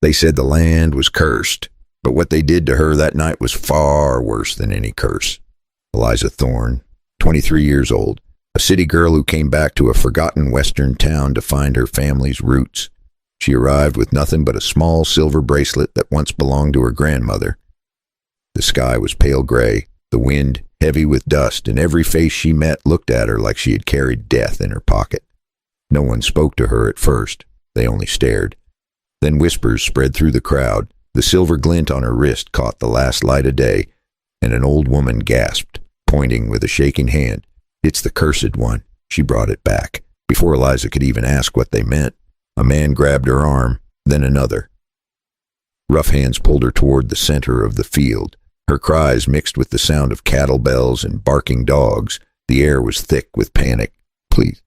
They said the land was cursed, but what they did to her that night was far worse than any curse. Eliza Thorne, 23 years old, a city girl who came back to a forgotten western town to find her family's roots. She arrived with nothing but a small silver bracelet that once belonged to her grandmother. The sky was pale gray, the wind heavy with dust, and every face she met looked at her like she had carried death in her pocket. No one spoke to her at first. They only stared. Then whispers spread through the crowd. The silver glint on her wrist caught the last light of day, and an old woman gasped, pointing with a shaking hand. "It's the cursed one." She brought it back. Before Eliza could even ask what they meant, a man grabbed her arm, then another. Rough hands pulled her toward the center of the field. Her cries mixed with the sound of cattle bells and barking dogs. The air was thick with panic. "Please,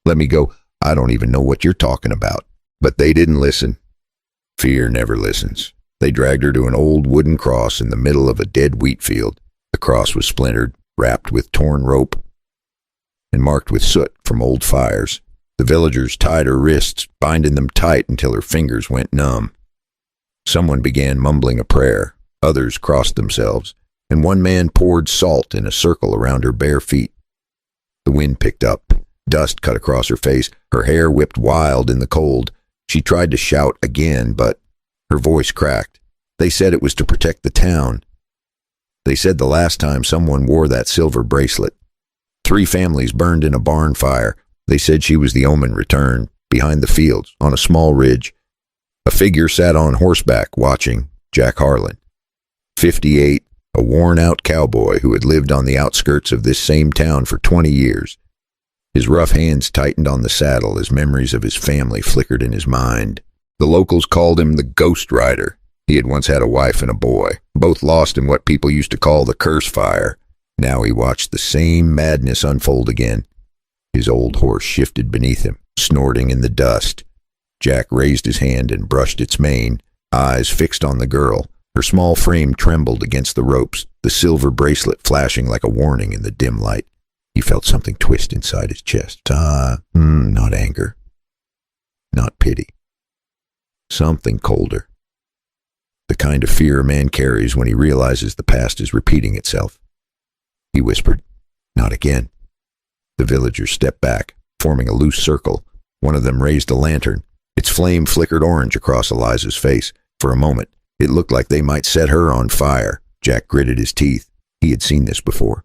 let me go. I don't even know what you're talking about." But they didn't listen. Fear never listens. They dragged her to an old wooden cross in the middle of a dead wheat field. The cross was splintered, wrapped with torn rope, and marked with soot from old fires. The villagers tied her wrists, binding them tight until her fingers went numb. Someone began mumbling a prayer. Others crossed themselves, and one man poured salt in a circle around her bare feet. The wind picked up. Dust cut across her face. Her hair whipped wild in the cold. She tried to shout again, but her voice cracked. They said it was to protect the town. They said the last time someone wore that silver bracelet. 3 families burned in a barn fire. They said she was the omen returned. Behind the fields, on a small ridge, a figure sat on horseback watching. Jack Harlan, 58, a worn-out cowboy who had lived on the outskirts of this same town for 20 years. His rough hands tightened on the saddle as memories of his family flickered in his mind. The locals called him the Ghost Rider. He had once had a wife and a boy, both lost in what people used to call the curse fire. Now he watched the same madness unfold again. His old horse shifted beneath him, snorting in the dust. Jack raised his hand and brushed its mane, eyes fixed on the girl. Her small frame trembled against the ropes, the silver bracelet flashing like a warning in the dim light. He felt something twist inside his chest. Not anger. Not pity. Something colder. The kind of fear a man carries when he realizes the past is repeating itself. He whispered, "Not again." The villagers stepped back, forming a loose circle. One of them raised a lantern. Its flame flickered orange across Eliza's face. For a moment, it looked like they might set her on fire. Jack gritted his teeth. He had seen this before.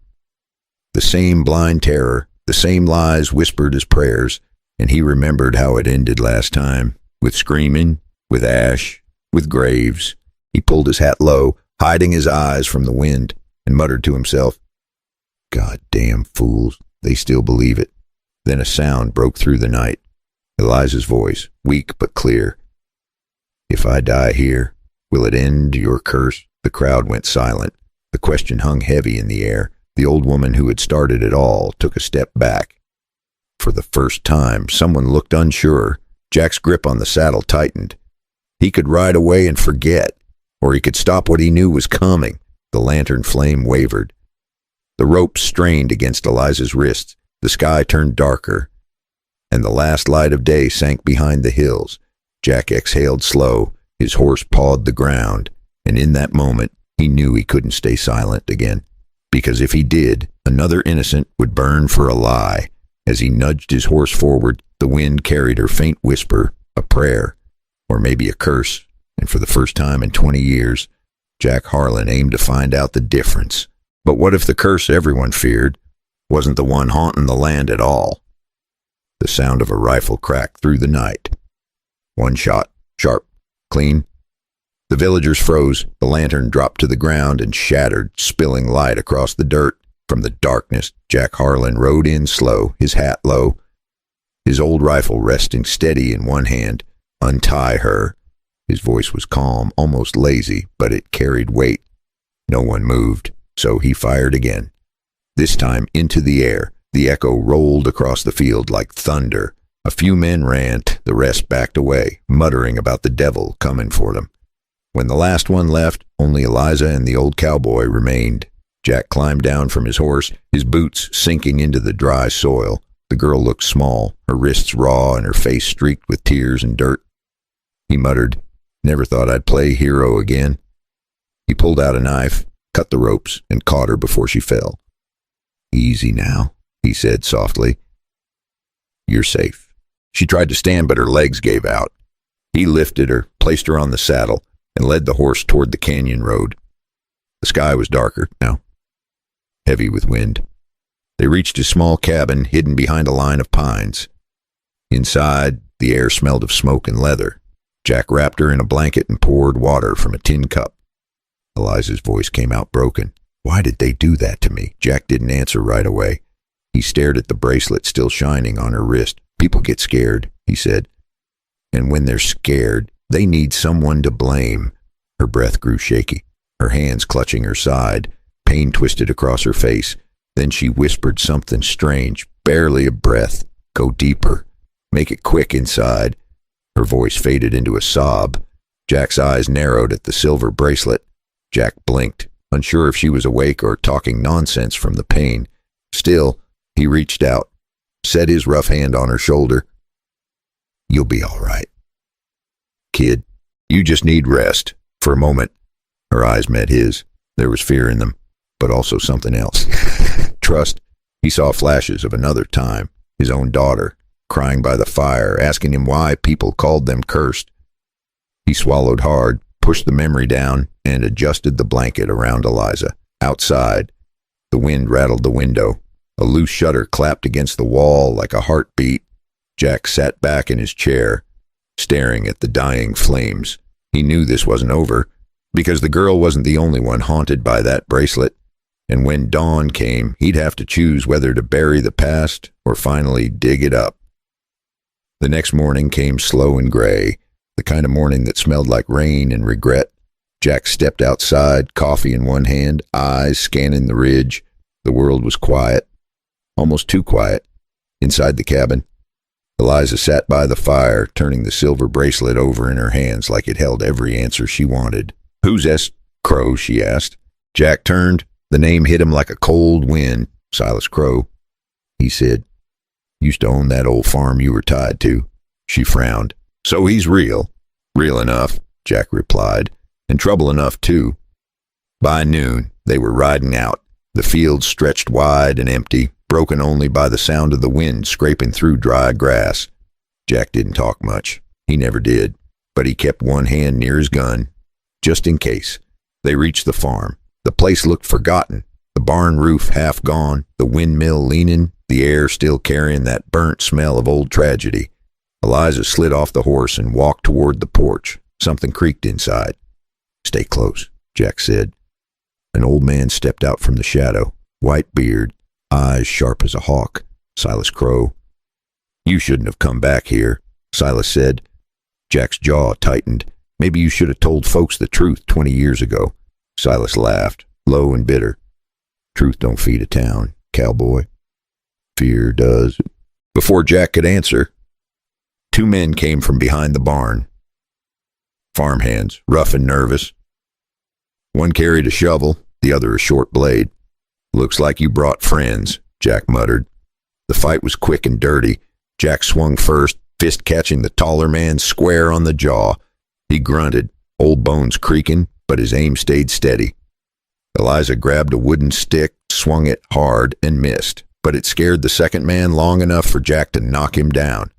The same blind terror, the same lies whispered as prayers, and he remembered how it ended last time, with screaming, with ash, with graves. He pulled his hat low, hiding his eyes from the wind, and muttered to himself, "God-damn fools, they still believe it." Then a sound broke through the night. Eliza's voice, weak but clear. "If I die here, will it end your curse?" The crowd went silent. The question hung heavy in the air. The old woman who had started it all took a step back. For the first time, someone looked unsure. Jack's grip on the saddle tightened. He could ride away and forget, or he could stop what he knew was coming. The lantern flame wavered. The rope strained against Eliza's wrists. The sky turned darker, and the last light of day sank behind the hills. Jack exhaled slow. His horse pawed the ground, and in that moment, he knew he couldn't stay silent again. Because if he did, another innocent would burn for a lie. As he nudged his horse forward, the wind carried her faint whisper, a prayer, or maybe a curse, and for the first time in 20 years, Jack Harlan aimed to find out the difference. But what if the curse everyone feared wasn't the one haunting the land at all? The sound of a rifle cracked through the night. One shot, sharp, clean. The villagers froze. The lantern dropped to the ground and shattered, spilling light across the dirt. From the darkness, Jack Harlan rode in slow, his hat low, his old rifle resting steady in one hand. "Untie her." His voice was calm, almost lazy, but it carried weight. No one moved, so he fired again. This time into the air. The echo rolled across the field like thunder. A few men ran, the rest backed away, muttering about the devil coming for them. When the last one left, only Eliza and the old cowboy remained. Jack climbed down from his horse, his boots sinking into the dry soil. The girl looked small, her wrists raw and her face streaked with tears and dirt. He muttered, Never thought I'd play hero again. He pulled out a knife, cut the ropes, and caught her before she fell. Easy now, he said softly. You're safe. She tried to stand, but her legs gave out. He lifted her, placed her on the saddle, and led the horse toward the canyon road. The sky was darker now, heavy with wind. They reached a small cabin hidden behind a line of pines. Inside, the air smelled of smoke and leather. Jack wrapped her in a blanket and poured water from a tin cup. Eliza's voice came out broken. Why did they do that to me? Jack didn't answer right away. He stared at the bracelet still shining on her wrist. People get scared, he said. And when they're scared, they need someone to blame. Her breath grew shaky, her hands clutching her side. Pain twisted across her face. Then she whispered something strange, barely a breath. Go deeper. Make it quick inside. Her voice faded into a sob. Jack's eyes narrowed at the silver bracelet. Jack blinked, unsure if she was awake or talking nonsense from the pain. Still, he reached out, set his rough hand on her shoulder. You'll be all right. Kid, you just need rest. For a moment, her eyes met his. There was fear in them, but also something else. Trust. He saw flashes of another time, his own daughter, crying by the fire, asking him why people called them cursed. He swallowed hard, pushed the memory down, and adjusted the blanket around Eliza. Outside, the wind rattled the window. A loose shutter clapped against the wall like a heartbeat. Jack sat back in his chair, staring at the dying flames. He knew this wasn't over, because the girl wasn't the only one haunted by that bracelet. And when dawn came, he'd have to choose whether to bury the past or finally dig it up. The next morning came slow and gray, the kind of morning that smelled like rain and regret. Jack stepped outside, coffee in one hand, eyes scanning the ridge. The world was quiet, almost too quiet. Inside the cabin, Eliza sat by the fire, turning the silver bracelet over in her hands like it held every answer she wanted. Who's S. Crow? She asked. Jack turned. The name hit him like a cold wind. Silas Crow. He said, used to own that old farm you were tied to. She frowned. So he's real. Real enough, Jack replied, and trouble enough too. By noon, they were riding out. The fields stretched wide and empty, broken only by the sound of the wind scraping through dry grass. Jack didn't talk much. He never did, but he kept one hand near his gun, just in case. They reached the farm. The place looked forgotten, the barn roof half gone, the windmill leaning, the air still carrying that burnt smell of old tragedy. Eliza slid off the horse and walked toward the porch. Something creaked inside. Stay close, Jack said. An old man stepped out from the shadow, white beard, eyes sharp as a hawk. Silas Crow. You shouldn't have come back here, Silas said. Jack's jaw tightened. Maybe you should have told folks the truth 20 years ago. Silas laughed, low and bitter. Truth don't feed a town, cowboy. Fear does. Before Jack could answer, two men came from behind the barn. Farmhands, rough and nervous. One carried a shovel, the other a short blade. Looks like you brought friends, Jack muttered. The fight was quick and dirty. Jack swung first, fist catching the taller man square on the jaw. He grunted, old bones creaking, but his aim stayed steady. Eliza grabbed a wooden stick, swung it hard, and missed, but it scared the second man long enough for Jack to knock him down.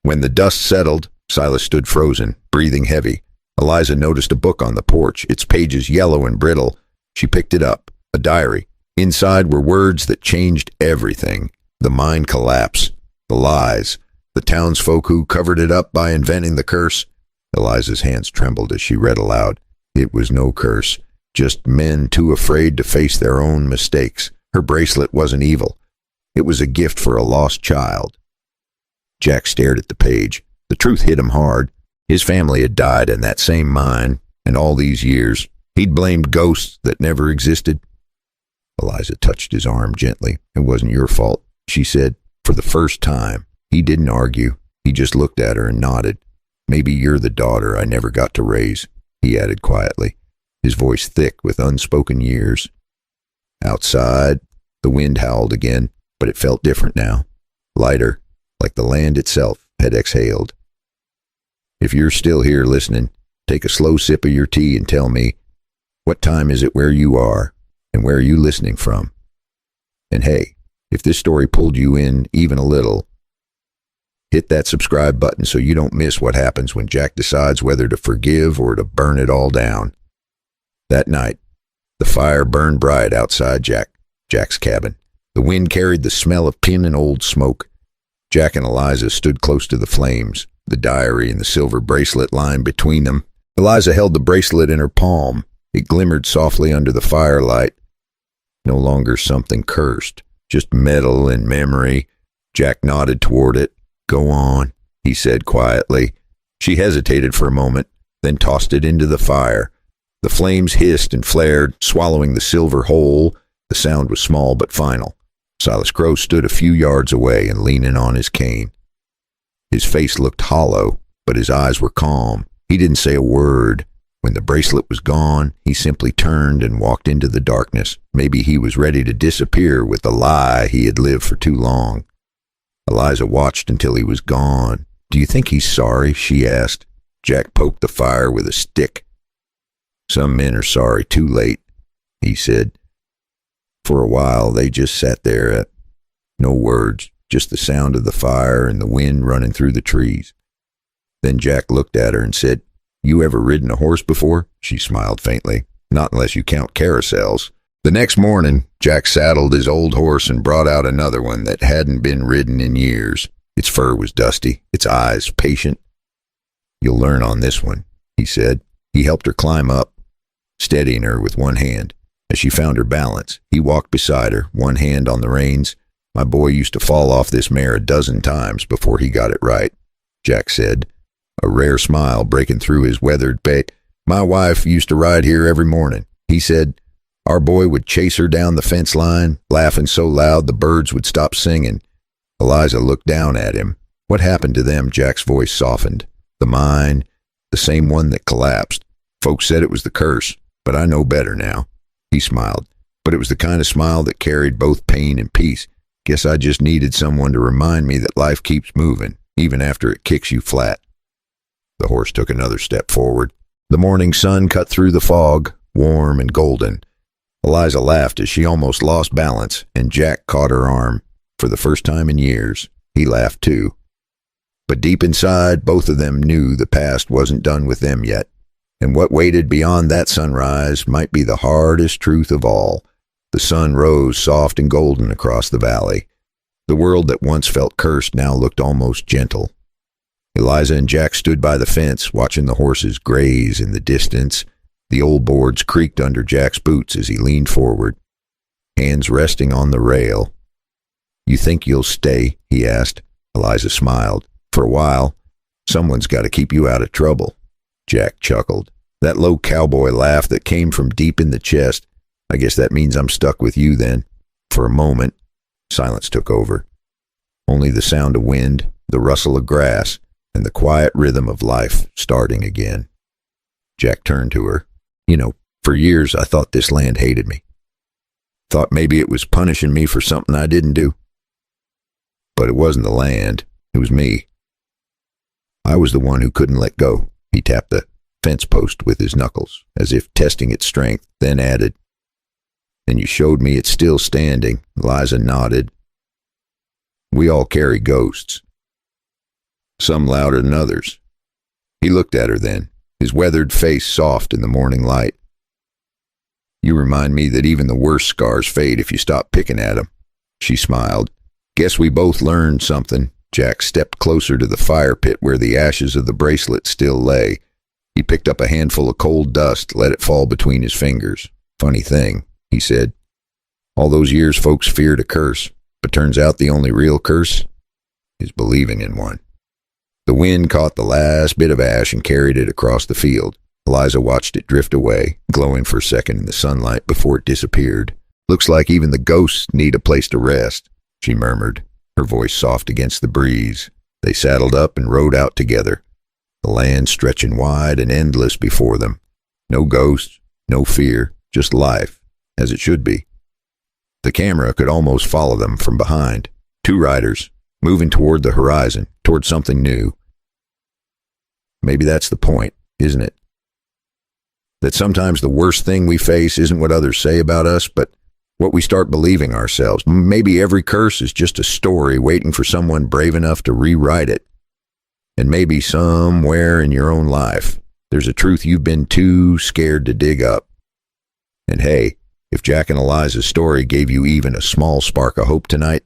When the dust settled, Silas stood frozen, breathing heavy. Eliza noticed a book on the porch, its pages yellow and brittle. She picked it up, a diary. Inside were words that changed everything. The mine collapse, the lies, the townsfolk who covered it up by inventing the curse. Eliza's hands trembled as she read aloud. It was no curse, just men too afraid to face their own mistakes. Her bracelet wasn't evil. It was a gift for a lost child. Jack stared at the page. The truth hit him hard. His family had died in that same mine, and all these years, he'd blamed ghosts that never existed. Eliza touched his arm gently. It wasn't your fault, she said. For the first time, he didn't argue. He just looked at her and nodded. Maybe you're the daughter I never got to raise, he added quietly, his voice thick with unspoken years. Outside, the wind howled again, but it felt different now. Lighter, like the land itself had exhaled. if you're still here listening, take a slow sip of your tea and tell me, what time is it where you are, and where are you listening from? And hey, if this story pulled you in even a little, hit that subscribe button so you don't miss what happens when Jack decides whether to forgive or to burn it all down. That night, the fire burned bright outside Jack's cabin. The wind carried the smell of tin and old smoke. Jack and Eliza stood close to the flames, the diary and the silver bracelet lying between them. Eliza held the bracelet in her palm. It glimmered softly under the firelight. No longer something cursed, just metal and memory. Jack nodded toward it. Go on, he said quietly. She hesitated for a moment, then tossed it into the fire. The flames hissed and flared, swallowing the silver whole. The sound was small but final. Silas Crow stood a few yards away and leaning on his cane. His face looked hollow, but his eyes were calm. He didn't say a word. When the bracelet was gone, he simply turned and walked into the darkness. Maybe he was ready to disappear with the lie he had lived for too long. Eliza watched until he was gone. Do you think he's sorry? She asked. Jack poked the fire with a stick. Some men are sorry too late, he said. For a while, they just sat there, no words, just the sound of the fire and the wind running through the trees. Then Jack looked at her and said, You ever ridden a horse before? She smiled faintly. Not unless you count carousels. The next morning, Jack saddled his old horse and brought out another one that hadn't been ridden in years. Its fur was dusty, its eyes patient. You'll learn on this one, he said. He helped her climb up, steadying her with one hand. As she found her balance, he walked beside her, one hand on the reins. My boy used to fall off this mare a dozen times before he got it right, Jack said, a rare smile breaking through his weathered face. My wife used to ride here every morning, he said. Our boy would chase her down the fence line, laughing so loud the birds would stop singing. Eliza looked down at him. What happened to them? Jack's voice softened. The mine, the same one that collapsed. Folks said it was the curse, but I know better now. He smiled, but it was the kind of smile that carried both pain and peace. Guess I just needed someone to remind me that life keeps moving, even after it kicks you flat. The horse took another step forward. The morning sun cut through the fog, warm and golden. Eliza laughed as she almost lost balance, and Jack caught her arm. For the first time in years, he laughed too. But deep inside, both of them knew the past wasn't done with them yet. And what waited beyond that sunrise might be the hardest truth of all. The sun rose soft and golden across the valley. The world that once felt cursed now looked almost gentle. Eliza and Jack stood by the fence, watching the horses graze in the distance. The old boards creaked under Jack's boots as he leaned forward, hands resting on the rail. You think you'll stay? He asked. Eliza smiled. For a while. Someone's got to keep you out of trouble. Jack chuckled. That low cowboy laugh that came from deep in the chest. I guess that means I'm stuck with you then. For a moment, silence took over. Only the sound of wind, the rustle of grass, and the quiet rhythm of life starting again. Jack turned to her. You know, for years I thought this land hated me. Thought maybe it was punishing me for something I didn't do. But it wasn't the land. It was me. I was the one who couldn't let go. He tapped the fence post with his knuckles, as if testing its strength, then added, And you showed me it's still standing. Eliza nodded. We all carry ghosts. Some louder than others. He looked at her then, his weathered face soft in the morning light. You remind me that even the worst scars fade if you stop picking at them. She smiled. Guess we both learned something. Jack stepped closer to the fire pit where the ashes of the bracelet still lay. He picked up a handful of cold dust, let it fall between his fingers. Funny thing, he said. All those years folks feared a curse, but turns out the only real curse is believing in one. The wind caught the last bit of ash and carried it across the field. Eliza watched it drift away, glowing for a second in the sunlight before it disappeared. Looks like even the ghosts need a place to rest, she murmured, her voice soft against the breeze. They saddled up and rode out together, the land stretching wide and endless before them. No ghosts, no fear, just life, as it should be. The camera could almost follow them from behind. Two riders, moving toward the horizon, toward something new. Maybe that's the point, isn't it? That sometimes the worst thing we face isn't what others say about us, but what we start believing ourselves. Maybe every curse is just a story waiting for someone brave enough to rewrite it. And maybe somewhere in your own life, there's a truth you've been too scared to dig up. And hey, if Jack and Eliza's story gave you even a small spark of hope tonight,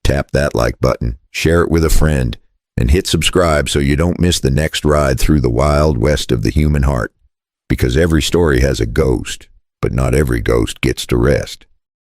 tap that like button, share it with a friend, and hit subscribe so you don't miss the next ride through the wild west of the human heart. Because every story has a ghost, but not every ghost gets to rest.